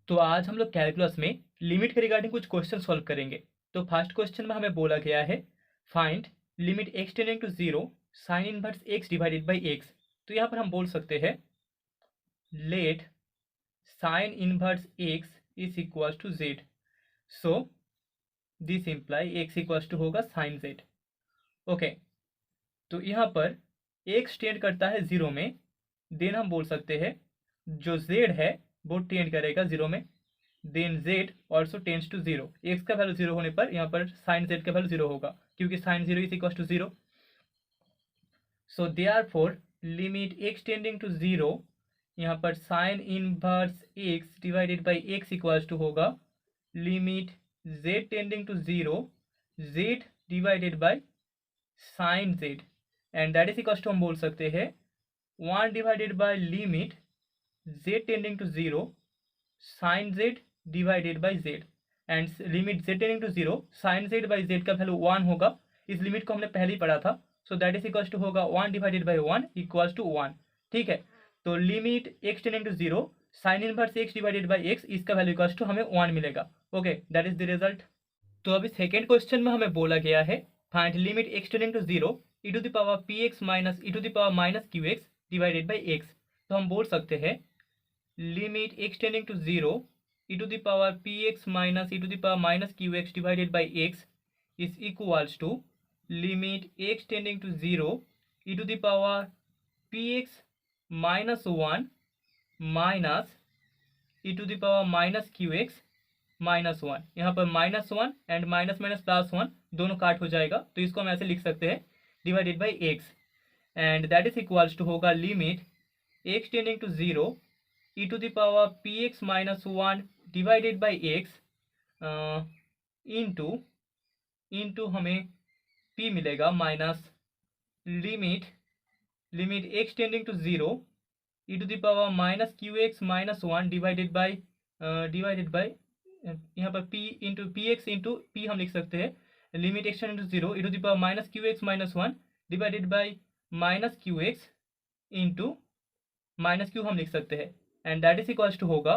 तो आज हम लोग कैलकुलस में लिमिट के रिगार्डिंग कुछ क्वेश्चन सॉल्व करेंगे। तो फर्स्ट क्वेश्चन में हमें बोला गया है find limit x tending to zero sine inverse x divided by x. तो यहाँ पर हम बोल सकते हैं let sine inverse x is equal to z. So this imply x equal to होगा साइन जेड। ओके, तो यहाँ पर एक्स टेंड करता है जीरो में, देन हम बोल सकते हैं जो जेड है वो टेंड करेगा जीरो में, then z also tends to zero. X का वैल्यू जीरो होने पर यहाँ पर साइन z का वैल्यू जीरो होगा क्योंकि sine zero is equal to zero. So therefore limit x tending to zero, यहाँ पर sine inverse x divided by x equal to होगा limit z tending to zero z divided by sine z, and that is equal to हम बोल सकते हैं 1 divided by limit z tending to zero sine z divided by z, and limit z tending to zero sine z by z का value 1 होगा। इस limit को हमने पहले ही पढ़ा था। So that is equal to होगा 1 डिवाइडेड बाई 1 इक्वल टू 1। ठीक है, तो limit x tending to zero sine inverse x divided by x, इसका वैल्यू इक्वल टू हमें 1 मिलेगा। Okay, that is the result. तो अभी सेकेंड क्वेश्चन में हमें बोला गया है find limit x tending to zero e to the power p x minus e to the power minus q x divided by x. तो हम बोल सकते हैं limit x tending to zero e to the power px minus e to the power minus qx divided by x is equals to limit x tending to 0 e to the power px minus 1 minus e to the power minus qx minus one. यहाँ पर minus one and minus minus plus one दोनों काट हो जाएगा, तो इसको हम ऐसे लिख सकते हैं divided by x, and that is equals to होगा limit x tending to zero e to the power px minus 1 divided by x into हमें p मिलेगा minus limit x tending to zero e to the power minus q x minus one divided by यहाँ पर p into p x into p हम लिख सकते हैं limit x tending to zero e to the power minus q x minus one divided by minus q x into minus q हम लिख सकते हैं, and that is equals to होगा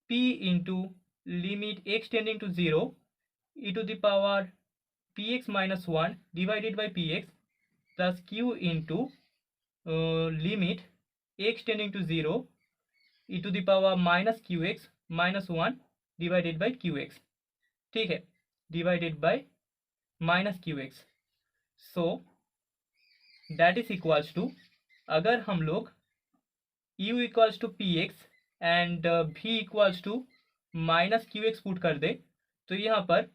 p into limit x tending to zero e to the power p x minus one divided by p x plus q into limit x tending to zero e to the power minus q x minus one divided by q x. ठीक है, divided by minus q x. So that is equals to अगर हम लोग u equals to p x and v equals to minus q x put कर दे, तो यहाँ पर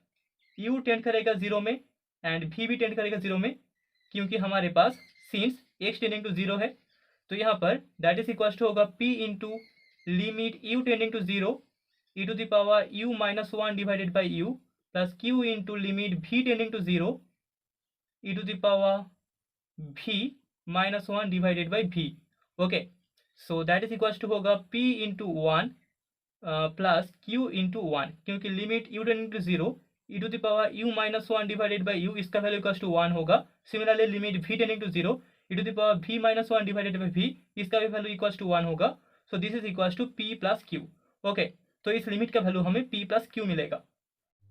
u टेंड करेगा जीरो में एंड v भी टेंड करेगा जीरो में, क्योंकि हमारे पास since x tending to zero है। तो यहाँ पर दैट इज इक्वल्स टू होगा p into limit u tending to zero e to the power u minus one divided by u plus q into limit v tending to zero e to the power v minus one divided by v। Okay, so that is equals to होगा p into one plus q into one, क्योंकि limit u tending to zero e to the power u minus one divided by u, इसका value equals to one होगा। Similarly limit v tending to zero e to the power v minus one divided by v, इसका भी value equals to one होगा। So this is equals to p plus q। Okay, तो इस limit का value हमें p plus q मिलेगा।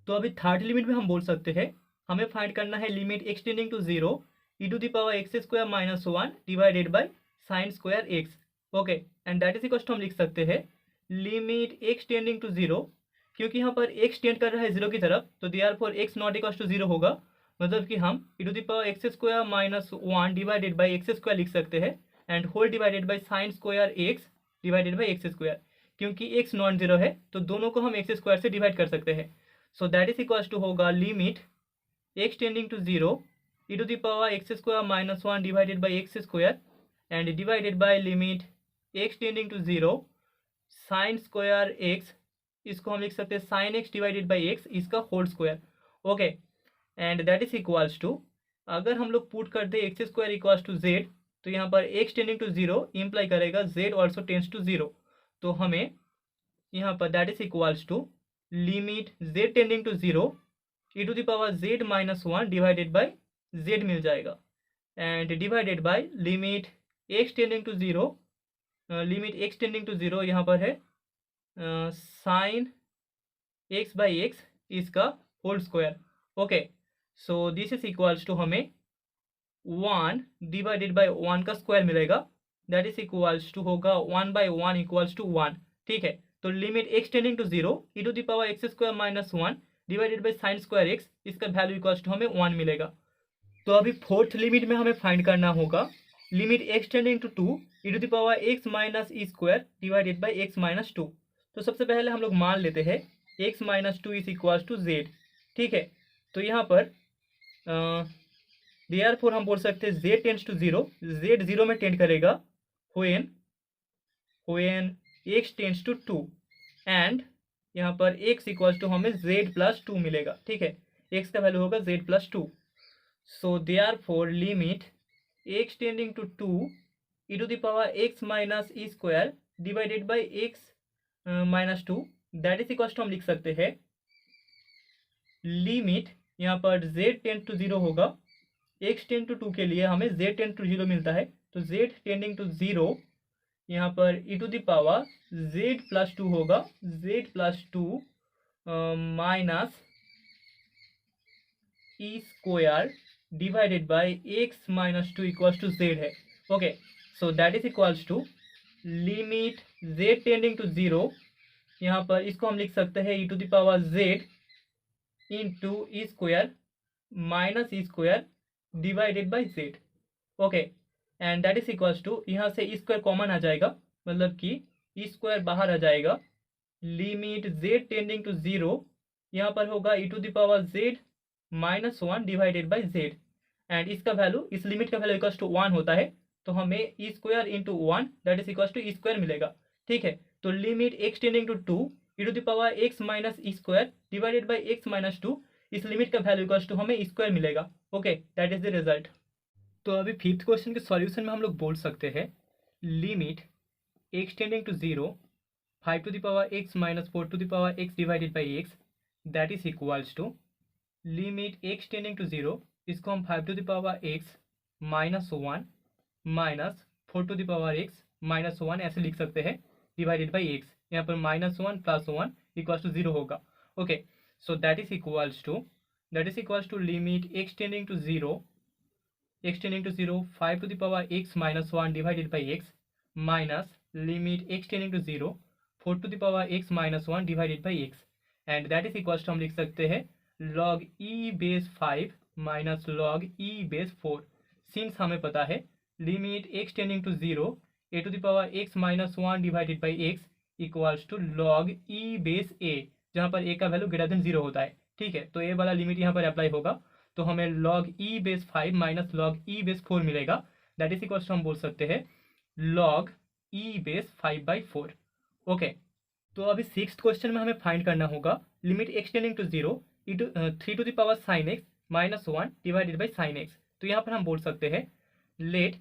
तो अभी थर्ड लिमिट में हम बोल सकते हैं हमें फाइंड करना है limit x tending to zero e to the power x square minus one divided by sine square x. Okay, and that is equal to हम लिख सकते हैं limit x tending to zero, क्योंकि यहाँ पर एक्स टेंड कर रहा है जीरो की तरफ, तो therefore x not equal to zero होगा, मतलब कि हम e to the power x square minus one divided by x square लिख सकते हैं and whole divided by sine square x divided by x square, क्योंकि एक्स नॉन जीरो है तो दोनों को हम एक्स स्क्वायर से डिवाइड कर सकते हैं। So that is equal to होगा limit x tending to zero e to the power x square minus one divided by x square and divided by limit x tending to zero sine square x, इसको हम लिख सकते हैं sine x divided by x, इसका whole square. Okay, and that is equals to अगर हम लोग put कर दे x square equals to z, तो यहाँ पर x tending to zero imply करेगा z also tends to zero, तो हमें यहाँ पर that is equals to limit z tending to zero e to the power z minus one divided by z मिल जाएगा, and divided by limit x tending to zero, limit x tending to zero यहाँ पर है sine x by x इसका whole square. Okay, so this is equals to हमें 1 divided by 1 का square मिलेगा, that is equals to होगा 1 by 1 equals to 1। ठीक है, तो limit x tending to 0 e to the power x square minus 1 divided by sine square x, इसका value equals to हमें 1 मिलेगा। तो अभी फोर्थ लिमिट में हमें फाइंड करना होगा limit x tending to 2 e to the power x minus e square divided by x minus 2। तो सबसे पहले हम लोग मान लेते हैं x minus 2 is equals to z. ठीक है, तो यहाँ पर देयरफॉर हम बोल सकते हैं z टेंड्स टू 0, z 0 में टेंड करेगा when x tends to 2 and यहाँ पर x इक्वल्स टू हमें z प्लस 2 मिलेगा। ठीक है, x का वैल्यू होगा z plus 2। So therefore limit x tending to 2 e to the power x minus e square divided by x minus 2, that is equals to हम लिख सकते हैं लिमिट यहाँ पर z टेंड टू 0 होगा, x टेंड टू 2 के लिए हमें z टेंड टू 0 मिलता है, तो z टेंडिंग टू 0 यहाँ पर e to the power z plus 2 होगा, z plus 2 minus e square divided by x minus 2 equals to z है। Okay, so that is equals to limit z tending to 0, यहाँ पर इसको हम लिख सकते हैं e to the power z into e square minus e square divided by z। Okay, and that is equals to यहाँ से ई स्क्वायर कॉमन आ जाएगा, मतलब कि ई स्क्वायर बाहर आ जाएगा। लिमिट z टेंडिंग टू 0 यहाँ पर होगा e to the power z minus 1 divided by z, and इसका वैल्यू, इस लिमिट का वैल्यू इक्वल्स टू 1 होता है, तो हमें e square into 1 that is equals to e square मिलेगा। ठीक है, तो limit x tending to 2 e to the power x minus e square divided by x minus 2, इस लिमिट का वैल्यू इक्वल्स टू हमें स्क्वायर मिलेगा। Okay, that is the result. तो अभी फिफ्थ क्वेश्चन के सॉल्यूशन में हम लोग बोल सकते हैं limit x tending to 0 5 to the power x minus 4 to the power x divided by x, that is equals to limit x tending to 0, इसको हम 5 to the power x minus 1 minus 4 to the power x minus 1 ऐसे लिख सकते हैं divided by x, यहाँ पर minus 1 plus 1 equals to 0 होगा। Okay, so that is equals to limit x tending to 0 5 to the power x minus 1 divided by x minus limit x tending to 0 4 to the power x minus 1 divided by x, and that is equals to हम लिख सकते हैं log e base 5 minus log e base 4। Since हमें पता है limit x tending to 0 a to the power x minus 1 divided by x equals to log e base a, जहाँ पर a का वैल्यू ग्रेटर देन 0 होता है। ठीक है, तो a वाला लिमिट यहाँ पर अप्लाई होगा, तो हमें log e base 5 minus log e base 4 मिलेगा, दैट इज इक्वल्स टू हम बोल सकते हैं log e बेस 5/4। ओके, तो अभी सिक्स्थ क्वेश्चन में हमें फाइंड करना होगा limit x tending to 0 3 to the power sine x minus 1 divided by sine x। तो यहाँ पर हम बोल सकते हैं let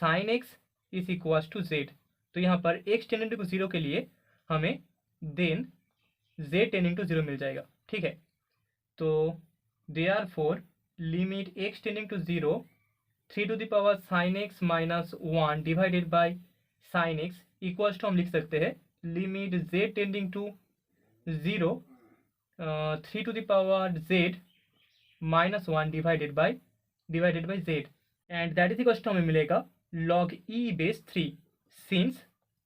sine x is equals to z, तो यहाँ पर x टेंडिंग टू 0 के लिए हमें देन z टेंडिंग टू 0 मिल जाएगा। ठीक है, तो therefore limit x tending to 0 3 to the power sine x minus 1 divided by sine x equals to हम लिख सकते हैं limit z tending to 0 3 to the power z minus 1 divided by z, and that is equals to हमें मिलेगा log e base 3, since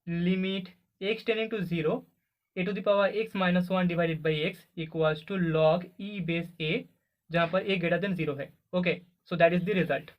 limit x tending to 0 a to the power x minus 1 divided by x equals to log e base a, जहाँ पर a greater than 0 है। Okay, so that is the result.